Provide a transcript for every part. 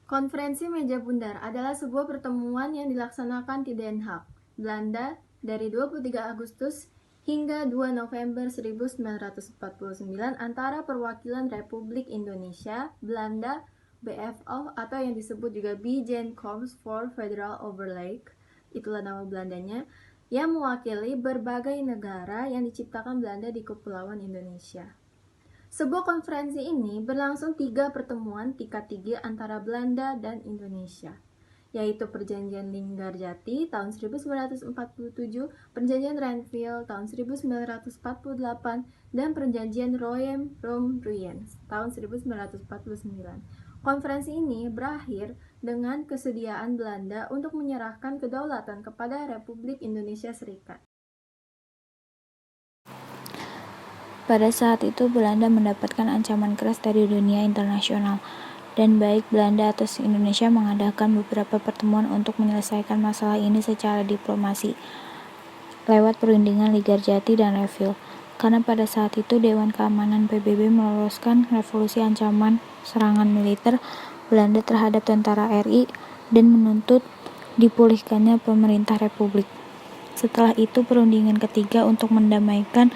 Konferensi Meja Bundar adalah sebuah pertemuan yang dilaksanakan di Den Haag, Belanda dari 23 Agustus hingga 2 November 1949 antara perwakilan Republik Indonesia, Belanda, BFO atau yang disebut juga Bijeenkomst for Federal Overleg, itulah nama Belandanya, yang mewakili berbagai negara yang diciptakan Belanda di Kepulauan Indonesia. Sebuah konferensi ini berlangsung 3 pertemuan tingkat tinggi antara Belanda dan Indonesia, yaitu Perjanjian Linggarjati tahun 1947, Perjanjian Renville tahun 1948, dan Perjanjian Roem-Romruyen tahun 1949. Konferensi ini berakhir dengan kesediaan Belanda untuk menyerahkan kedaulatan kepada Republik Indonesia Serikat. Pada saat itu, Belanda mendapatkan ancaman keras dari dunia internasional, dan baik Belanda atau Indonesia mengadakan beberapa pertemuan untuk menyelesaikan masalah ini secara diplomasi, lewat perundingan Linggarjati dan Renville. Karena pada saat itu Dewan Keamanan PBB meloloskan resolusi ancaman serangan militer Belanda terhadap tentara RI dan menuntut dipulihkannya pemerintah Republik. Setelah itu, perundingan ketiga untuk mendamaikan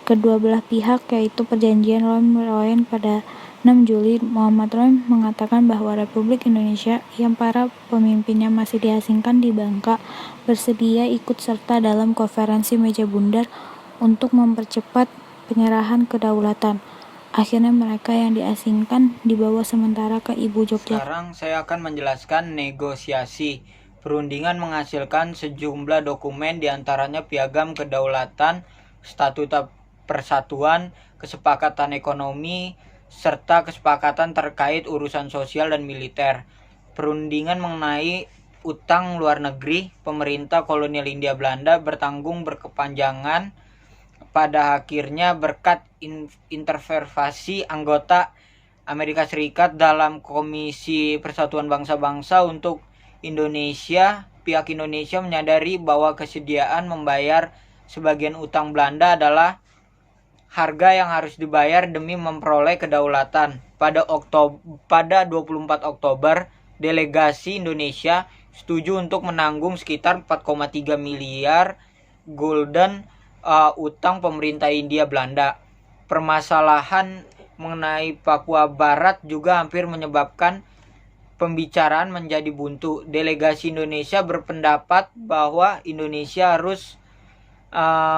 kedua belah pihak, yaitu Perjanjian Roem-Romruyen pada 6 Juli, Muhammad Roem mengatakan bahwa Republik Indonesia yang para pemimpinnya masih diasingkan di Bangka bersedia ikut serta dalam konferensi Meja Bundar untuk mempercepat penyerahan kedaulatan. Akhirnya mereka yang diasingkan dibawa sementara ke Ibu Yogyakarta. Sekarang saya akan menjelaskan negosiasi. Perundingan menghasilkan sejumlah dokumen, diantaranya Piagam Kedaulatan, Statuta Persatuan, Kesepakatan Ekonomi, serta kesepakatan terkait urusan sosial dan militer. Perundingan mengenai utang luar negeri, pemerintah kolonial Hindia Belanda bertanggung berkepanjangan pada akhirnya berkat intervensi anggota Amerika Serikat dalam Komisi Persatuan Bangsa-Bangsa untuk Indonesia. Pihak Indonesia menyadari bahwa kesediaan membayar sebagian utang Belanda adalah harga yang harus dibayar demi memperoleh kedaulatan. Pada 24 Oktober, delegasi Indonesia setuju untuk menanggung sekitar 4,3 miliar gulden utang pemerintah Hindia Belanda. Permasalahan mengenai Papua Barat juga hampir menyebabkan pembicaraan menjadi buntu. Delegasi Indonesia berpendapat bahwa Indonesia harus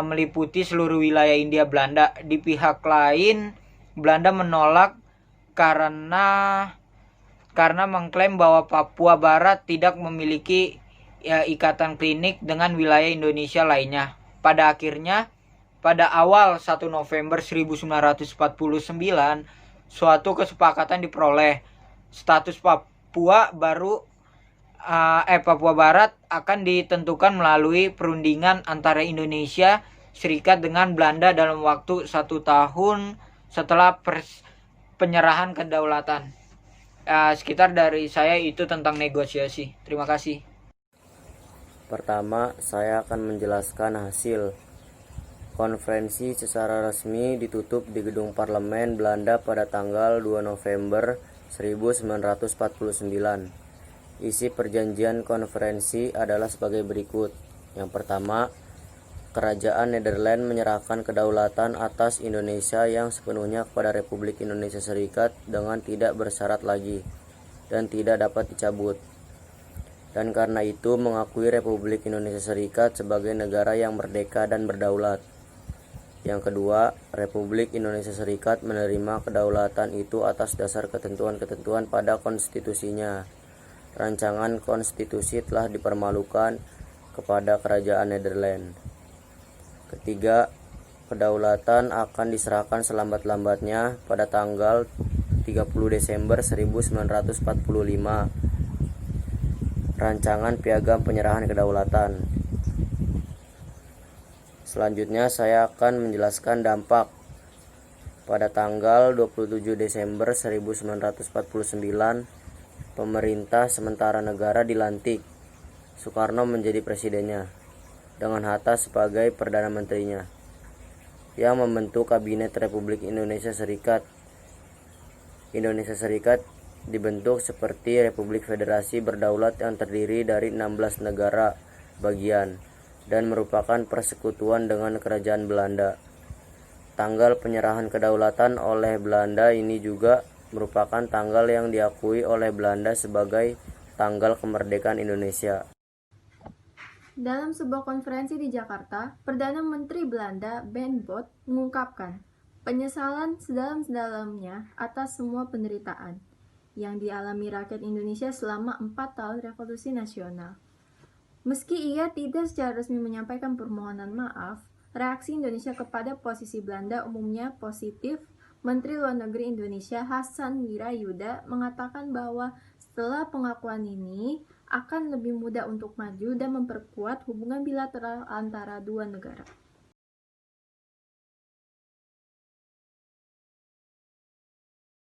meliputi seluruh wilayah Hindia Belanda. Di pihak lain, Belanda menolak karena mengklaim bahwa Papua Barat tidak memiliki ikatan klinik dengan wilayah Indonesia lainnya. Pada akhirnya, pada awal 1 November 1949, suatu kesepakatan diperoleh. Status Papua Barat akan ditentukan melalui perundingan antara Indonesia Serikat dengan Belanda dalam waktu 1 tahun setelah penyerahan kedaulatan. Sekitar dari saya itu tentang negosiasi. Terima kasih. Pertama, saya akan menjelaskan hasil. Konferensi secara resmi ditutup di Gedung Parlemen Belanda pada tanggal 2 November 1949. Isi perjanjian konferensi adalah sebagai berikut. Yang pertama, Kerajaan Nederland menyerahkan kedaulatan atas Indonesia yang sepenuhnya kepada Republik Indonesia Serikat dengan tidak bersyarat lagi dan tidak dapat dicabut. Dan karena itu mengakui Republik Indonesia Serikat sebagai negara yang merdeka dan berdaulat. Yang kedua, Republik Indonesia Serikat menerima kedaulatan itu atas dasar ketentuan-ketentuan pada konstitusinya. Rancangan konstitusi telah dipermalukan kepada Kerajaan Nederland. Ketiga, kedaulatan akan diserahkan selambat-lambatnya pada tanggal 30 Desember 1945. Rancangan Piagam Penyerahan Kedaulatan. Selanjutnya saya akan menjelaskan dampak. Pada tanggal 27 Desember 1949, pemerintah sementara negara dilantik. Soekarno menjadi presidennya, dengan Hatta sebagai Perdana Menterinya, yang membentuk Kabinet Republik Indonesia Serikat. Indonesia Serikat dibentuk seperti Republik Federasi Berdaulat yang terdiri dari 16 negara bagian dan merupakan persekutuan dengan Kerajaan Belanda. Tanggal penyerahan kedaulatan oleh Belanda ini juga merupakan tanggal yang diakui oleh Belanda sebagai tanggal kemerdekaan Indonesia. Dalam sebuah konferensi di Jakarta, Perdana Menteri Belanda Ben Bot mengungkapkan penyesalan sedalam-dalamnya atas semua penderitaan yang dialami rakyat Indonesia selama 4 tahun revolusi nasional. Meski ia tidak secara resmi menyampaikan permohonan maaf, reaksi Indonesia kepada posisi Belanda umumnya positif. Menteri Luar Negeri Indonesia Hasan Wirayuda mengatakan bahwa setelah pengakuan ini akan lebih mudah untuk maju dan memperkuat hubungan bilateral antara dua negara.